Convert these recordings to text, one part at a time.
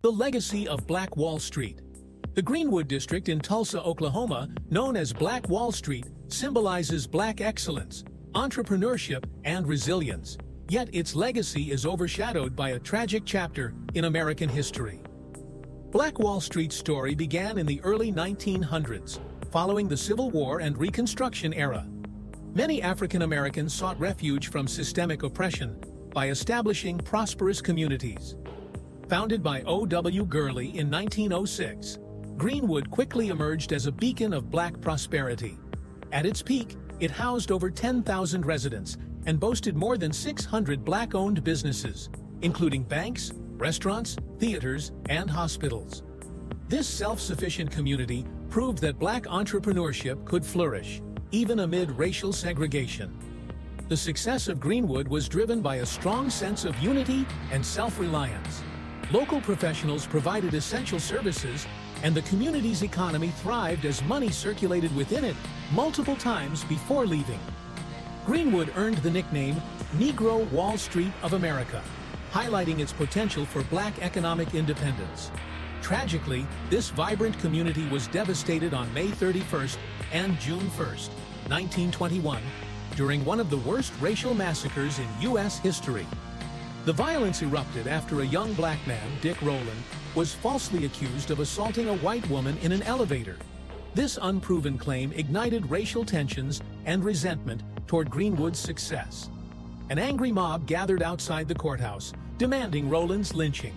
The legacy of Black Wall Street. The Greenwood District in Tulsa, Oklahoma, known as Black Wall Street, symbolizes Black excellence, entrepreneurship, and resilience. Yet its legacy is overshadowed by a tragic chapter in American history. Black Wall Street's story began in the early 1900s, following the Civil War and Reconstruction era. Many African Americans sought refuge from systemic oppression by establishing prosperous communities. Founded by O.W. Gurley in 1906, Greenwood quickly emerged as a beacon of Black prosperity. At its peak, it housed over 10,000 residents and boasted more than 600 Black-owned businesses, including banks, restaurants, theaters, and hospitals. This self-sufficient community proved that Black entrepreneurship could flourish, even amid racial segregation. The success of Greenwood was driven by a strong sense of unity and self-reliance. Local professionals provided essential services, and the community's economy thrived as money circulated within it multiple times before leaving. Greenwood earned the nickname Negro Wall Street of America, highlighting its potential for Black economic independence. Tragically, this vibrant community was devastated on May 31st and June 1st, 1921, during one of the worst racial massacres in U.S. history. The violence erupted after a young Black man, Dick Rowland, was falsely accused of assaulting a white woman in an elevator. This unproven claim ignited racial tensions and resentment toward Greenwood's success. An angry mob gathered outside the courthouse, demanding Rowland's lynching.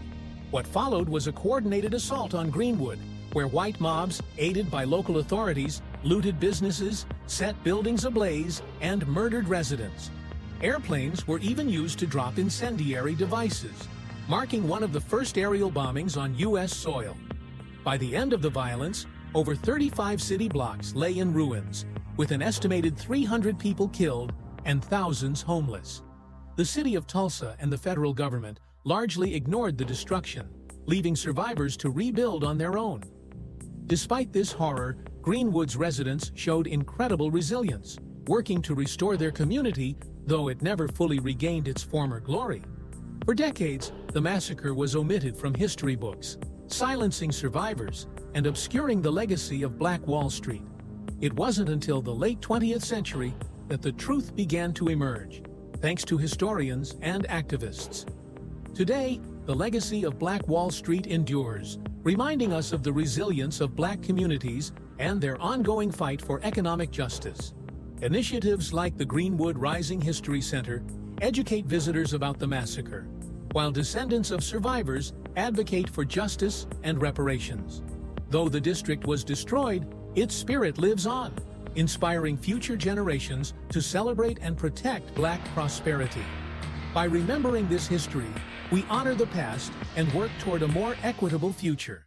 What followed was a coordinated assault on Greenwood, where white mobs, aided by local authorities, looted businesses, set buildings ablaze, and murdered residents. Airplanes were even used to drop incendiary devices, marking one of the first aerial bombings on U.S. soil. By the end of the violence, over 35 city blocks lay in ruins, with an estimated 300 people killed and thousands homeless. The city of Tulsa and the federal government largely ignored the destruction, leaving survivors to rebuild on their own. Despite this horror, Greenwood's residents showed incredible resilience, working to restore their community, though it never fully regained its former glory. For decades, the massacre was omitted from history books, silencing survivors and obscuring the legacy of Black Wall Street. It wasn't until the late 20th century that the truth began to emerge, thanks to historians and activists. Today, the legacy of Black Wall Street endures, reminding us of the resilience of Black communities and their ongoing fight for economic justice. Initiatives like the Greenwood Rising History Center educate visitors about the massacre, while descendants of survivors advocate for justice and reparations. Though the district was destroyed, its spirit lives on, inspiring future generations to celebrate and protect Black prosperity. By remembering this history, we honor the past and work toward a more equitable future.